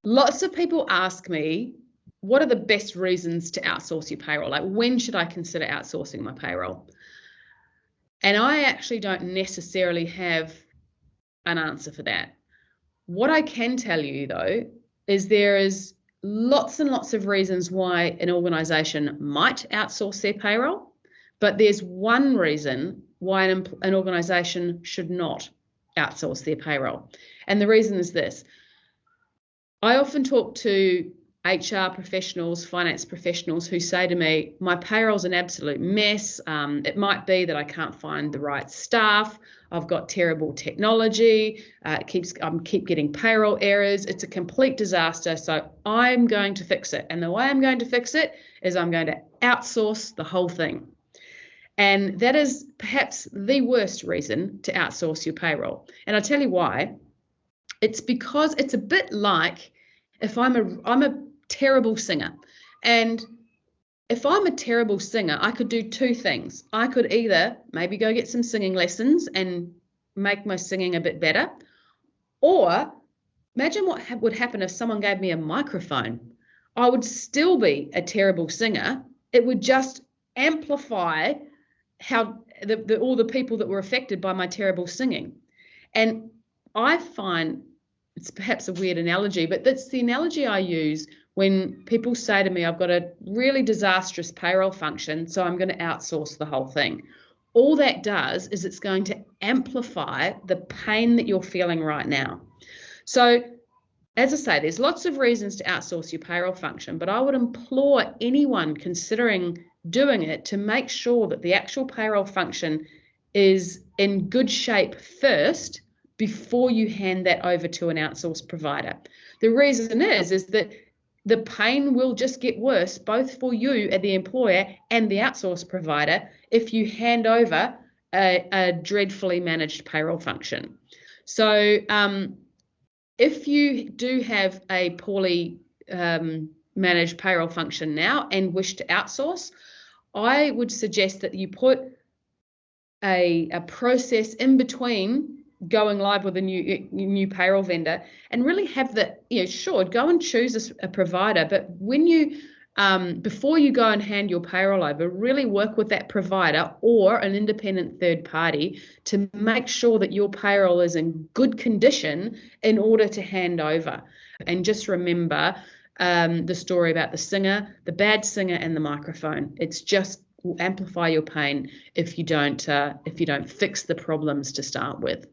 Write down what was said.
Lots of people ask me, what are the best reasons to outsource your payroll? Like, when should I consider outsourcing my payroll? And I actually don't necessarily have an answer for that. What I can tell you, though, is there is lots and lots of reasons why an organisation might outsource their payroll, but there's one reason why an organisation should not outsource their payroll. And the reason is this. I often talk to HR professionals, finance professionals who say to me, my payroll's an absolute mess. It might be that I can't find the right staff. I've got terrible technology. I keep getting payroll errors. It's a complete disaster. So I'm going to fix it. And the way I'm going to fix it is I'm going to outsource the whole thing. And that is perhaps the worst reason to outsource your payroll. And I'll tell you why. It's because it's a bit like if I'm a terrible singer, and if I'm a terrible singer, I could do two things. I could either maybe go get some singing lessons and make my singing a bit better, or imagine what would happen if someone gave me a microphone. I would still be a terrible singer. It would just amplify how all the people that were affected by my terrible singing. And I find, it's perhaps a weird analogy, but that's the analogy I use when people say to me, I've got a really disastrous payroll function, so I'm going to outsource the whole thing. All that does is it's going to amplify the pain that you're feeling right now. So, as I say, there's lots of reasons to outsource your payroll function, but I would implore anyone considering doing it to make sure that the actual payroll function is in good shape first before you hand that over to an outsourced provider. The reason is that the pain will just get worse, both for you and the employer and the outsourced provider, if you hand over a dreadfully managed payroll function. So if you do have a poorly managed payroll function now and wish to outsource, I would suggest that you put a process in between going live with a new payroll vendor, and really have sure, go and choose a provider, but when you before you go and hand your payroll over, really work with that provider or an independent third party to make sure that your payroll is in good condition in order to hand over. And just remember the story about the singer, the bad singer, and the microphone. It's just will amplify your pain if you don't fix the problems to start with.